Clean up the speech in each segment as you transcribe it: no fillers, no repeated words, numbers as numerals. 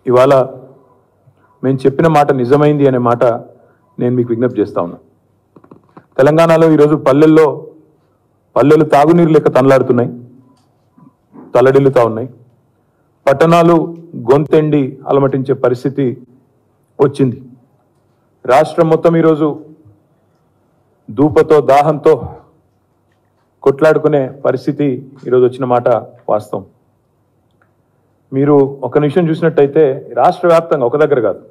ఇవాళ మేము చెప్పిన మాట నిజమైంది అనే మాట నేను మీకు విజ్ఞప్తి చేస్తా ఉన్నా. తెలంగాణలో ఈరోజు పల్లెలు తాగునీరు లెక్క తనలాడుతున్నాయి, తల్లడిల్లుతా ఉన్నాయి. పట్టణాలు గొంతెండి అలమటించే పరిస్థితి వచ్చింది. రాష్ట్రం మొత్తం ఈరోజు దూపతో దాహంతో కొట్లాడుకునే పరిస్థితి ఈరోజు వచ్చిన మాట వాస్తవం. మీరు ఒక నిమిషం చూసినట్టయితే రాష్ట్ర వ్యాప్తంగా ఒక దగ్గర కాదు,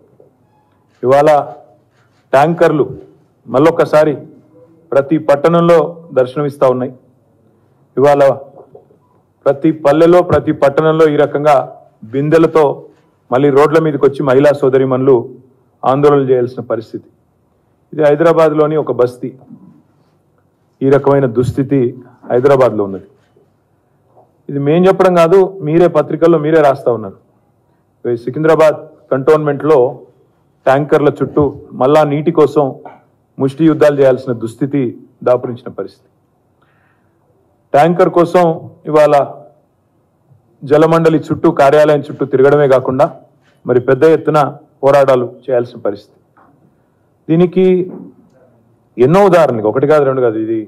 ఇవాళ ట్యాంకర్లు మళ్ళొక్కసారి ప్రతి పట్టణంలో దర్శనమిస్తూ ఉన్నాయి. ఇవాళ ప్రతి పల్లెలో ప్రతి పట్టణంలో ఈ రకంగా బిందెలతో మళ్ళీ రోడ్ల మీదకి వచ్చి మహిళా సోదరిమణులు ఆందోళన చేయాల్సిన పరిస్థితి. ఇది హైదరాబాద్లోని ఒక బస్తీ. ఈ రకమైన దుస్థితి హైదరాబాద్లో ఉన్నది. ఇది మేం చెప్పడం కాదు, మీరే పత్రికల్లో మీరే రాస్తా ఉన్నారు. సికింద్రాబాద్ కంటోన్మెంట్లో ట్యాంకర్ల చుట్టూ మళ్ళా నీటి కోసం ముష్టి యుద్ధాలు చేయాల్సిన దుస్థితి దాపురించిన పరిస్థితి. ట్యాంకర్ కోసం ఇవాళ జలమండలి చుట్టూ కార్యాలయం చుట్టూ తిరగడమే కాకుండా మరి పెద్ద ఎత్తున పోరాటాలు చేయాల్సిన పరిస్థితి. దీనికి ఎన్నో ఉదాహరణలు, ఒకటి కాదు రెండు కాదు. ఇది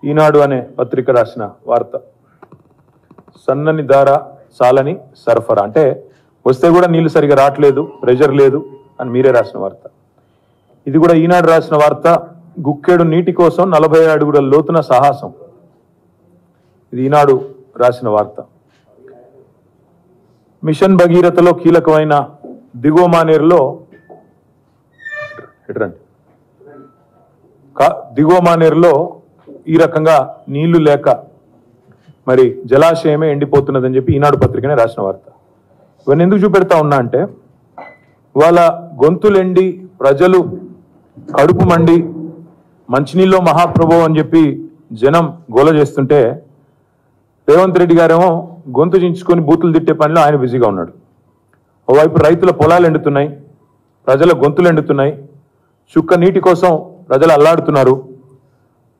ఈనాడు అనే పత్రిక రాసిన వార్త. సన్నని దార సాలని సరఫరా, అంటే వస్తే కూడా నీళ్లు సరిగా రావట్లేదు, ప్రెషర్ లేదు అని మీరే రాసిన వార్త. ఇది కూడా ఈనాడు రాసిన వార్త. గుక్కేడు నీటి కోసం 40 అడుగుల లోతున సాహసం. ఇది ఈనాడు రాసిన వార్త. మిషన్ భగీరథలో కీలకమైన దిగువ మానేరులో ఈ రకంగా నీళ్లు లేక మరి జలాశయమే ఎండిపోతున్నదని చెప్పి ఈనాడు పత్రికనే రాసిన వార్త. ఇవన్నీ ఎందుకు చూపెడతా ఉన్నా అంటే, వాళ్ళ గొంతులెండి ప్రజలు కడుపు మండి మంచినీళ్ళు మహాప్రభు అని చెప్పి జనం గోల చేస్తుంటే రేవంత్ రెడ్డి గారేమో గొంతు చించుకొని బూతులు తిట్టే పనిలో ఆయన బిజీగా ఉన్నాడు. ఓవైపు రైతుల పొలాలు ఎండుతున్నాయి, ప్రజల గొంతులు ఎండుతున్నాయి, చుక్క నీటి కోసం ప్రజలు అల్లాడుతున్నారు,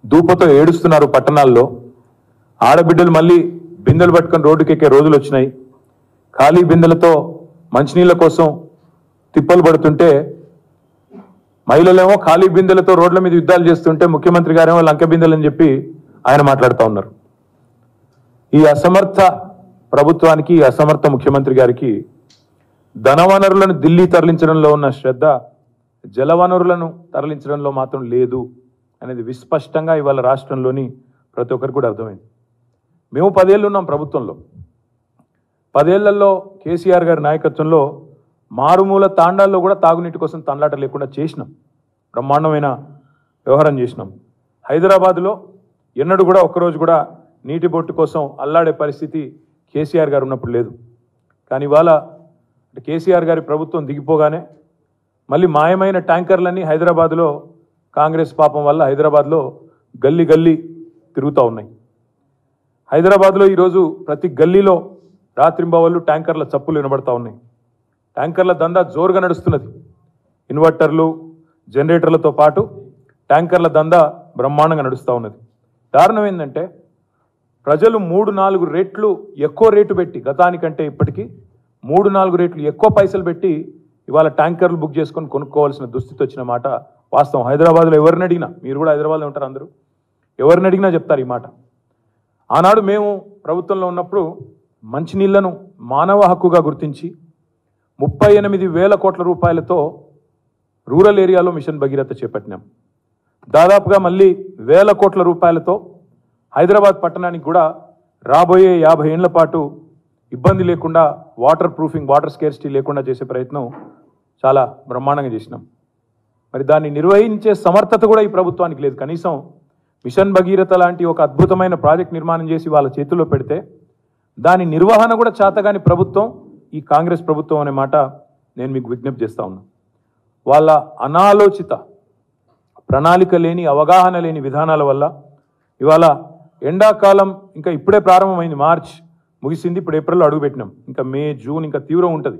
దూపతో ఏడుస్తున్నారు పట్టణాల్లో. ఆడబిడ్డలు మళ్ళీ బిందెలు పట్టుకొని రోడ్డుకెక్కే రోజులు వచ్చినాయి. ఖాళీ బిందెలతో మంచినీళ్ళ కోసం తిప్పలు పడుతుంటే మహిళలేమో ఖాళీ బిందెలతో రోడ్ల మీద యుద్ధాలు చేస్తుంటే ముఖ్యమంత్రి గారేమో లంక బిందెలని చెప్పి ఆయన మాట్లాడుతూ ఉన్నారు. ఈ అసమర్థ ప్రభుత్వానికి, ఈ అసమర్థ ముఖ్యమంత్రి గారికి ధనవనరులను ఢిల్లీ తరలించడంలో ఉన్న శ్రద్ధ జలవనరులను తరలించడంలో మాత్రం లేదు అనేది విస్పష్టంగా ఇవాళ రాష్ట్రంలోని ప్రతి ఒక్కరికి కూడా అర్థమైంది. మేము 10 ఏళ్ళు ఉన్నాం ప్రభుత్వంలో. 10 ఏళ్లలో కేసీఆర్ గారి నాయకత్వంలో మారుమూల తాండాల్లో కూడా తాగునీటి కోసం తనలాట లేకుండా చేసినాం, బ్రహ్మాండమైన వ్యవహారం చేసినాం. హైదరాబాద్లో ఎన్నడూ కూడా ఒక్కరోజు కూడా నీటి బొట్టు కోసం అల్లాడే పరిస్థితి కేసీఆర్ గారు ఉన్నప్పుడు లేదు. కానీ ఇవాళ కేసీఆర్ గారి ప్రభుత్వం దిగిపోగానే మళ్ళీ మాయమైన ట్యాంకర్లన్నీ హైదరాబాద్లో కాంగ్రెస్ పాపం వల్ల హైదరాబాద్లో గల్లీ గల్లీ తిరుగుతూ ఉన్నాయి. హైదరాబాద్లో ఈరోజు ప్రతి గల్లీలో రాత్రింబవళ్ళు ట్యాంకర్ల చప్పులు వినబడతా ఉన్నాయి. ట్యాంకర్ల దందా జోరుగా నడుస్తున్నది. ఇన్వర్టర్లు, జనరేటర్లతో పాటు ట్యాంకర్ల దందా బ్రహ్మాండంగా నడుస్తూ ఉన్నది. కారణం ఏంటంటే ప్రజలు 3-4 రెట్లు ఎక్కువ రేటు పెట్టి, గతానికంటే ఇప్పటికీ 3-4 రెట్లు ఎక్కువ పైసలు పెట్టి ఇవాళ ట్యాంకర్లు బుక్ చేసుకొని కొనుక్కోవాల్సిన దుస్థితి వచ్చిన మాట వాస్తవం. హైదరాబాద్లో ఎవరిని అడిగినా, మీరు కూడా హైదరాబాద్లో ఉంటారు అందరూ, ఎవరిని అడిగినా చెప్తారు ఈ మాట. ఆనాడు మేము ప్రభుత్వంలో ఉన్నప్పుడు మంచినీళ్లను మానవ హక్కుగా గుర్తించి 38,000 కోట్ల రూపాయలతో రూరల్ ఏరియాలో మిషన్ భగీరథ చేపట్టినాం. దాదాపుగా మళ్ళీ 1,000 కోట్ల రూపాయలతో హైదరాబాద్ పట్టణానికి కూడా రాబోయే 50 ఏళ్ల పాటు ఇబ్బంది లేకుండా వాటర్ ప్రూఫింగ్, వాటర్ స్కేర్సిటీ లేకుండా చేసే ప్రయత్నం చాలా బ్రహ్మాండంగా చేసినాం. మరి దాన్ని నిర్వహించే సమర్థత కూడా ఈ ప్రభుత్వానికి లేదు. కనీసం మిషన్ భగీరథ లాంటి ఒక అద్భుతమైన ప్రాజెక్ట్ నిర్మాణం చేసి వాళ్ళ చేతుల్లో పెడితే దాని నిర్వహణ కూడా చేతగాని ప్రభుత్వం ఈ కాంగ్రెస్ ప్రభుత్వం అనే మాట నేను మీకు విజ్ఞప్తి చేస్తా ఉన్నా. వాళ్ళ అనాలోచిత ప్రణాళిక లేని, అవగాహన లేని విధానాల వల్ల ఇవాళ ఎండాకాలం ఇంకా ఇప్పుడే ప్రారంభమైంది. మార్చ్ ముగిసింది, ఇప్పుడు ఏప్రిల్లో అడుగుపెట్టినాం. ఇంకా మే, జూన్ ఇంకా తీవ్రం ఉంటుంది.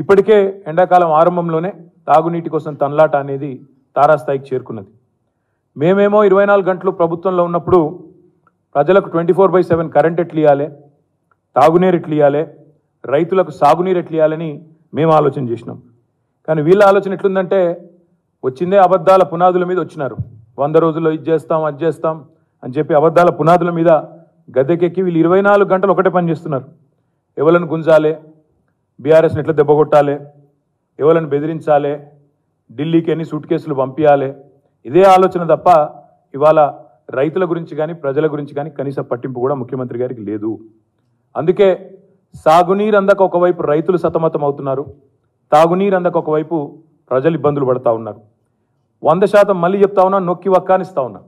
ఇప్పటికే ఎండాకాలం ఆరంభంలోనే తాగునీటి కోసం తనలాట అనేది తారాస్థాయికి చేరుకున్నది. మేమేమో 24 గంటలు ప్రభుత్వంలో ఉన్నప్పుడు ప్రజలకు 24/7 కరెంట్ ఎట్లు ఇవ్వాలి, తాగునీరు ఎట్లు ఇవ్వాలి, రైతులకు సాగునీరు ఎట్లా ఇవ్వాలని మేము ఆలోచన చేసినాం. కానీ వీళ్ళ ఆలోచన ఎట్లుందంటే వచ్చిందే అబద్ధాల పునాదుల మీద వచ్చినారు. 100 రోజుల్లో ఇది చేస్తాం అది చేస్తాం అని చెప్పి అబద్ధాల పునాదుల మీద గద్దెకెక్కి వీళ్ళు 24 గంటలు ఒకటే పని చేస్తున్నారు. ఎవరిని గుంజాలే, బీఆర్ఎస్ని ఎట్లా దెబ్బకొట్టాలి, ఎవరిని బెదిరించాలి, ఢిల్లీకి ఎన్ని సూట్ కేసులు పంపించాలి, ఇదే ఆలోచన తప్ప ఇవాళ రైతుల గురించి కానీ ప్రజల గురించి కానీ కనీస పట్టింపు కూడా ముఖ్యమంత్రి గారికి లేదు. అందుకే సాగునీరు అందక ఒకవైపు రైతులు సతమతం అవుతున్నారు, తాగునీరు అందక ఒకవైపు ప్రజలు ఇబ్బందులు పడతా ఉన్నారు. 100% మళ్ళీ చెప్తా ఉన్నా, నొక్కి వక్కానిస్తా ఉన్నా.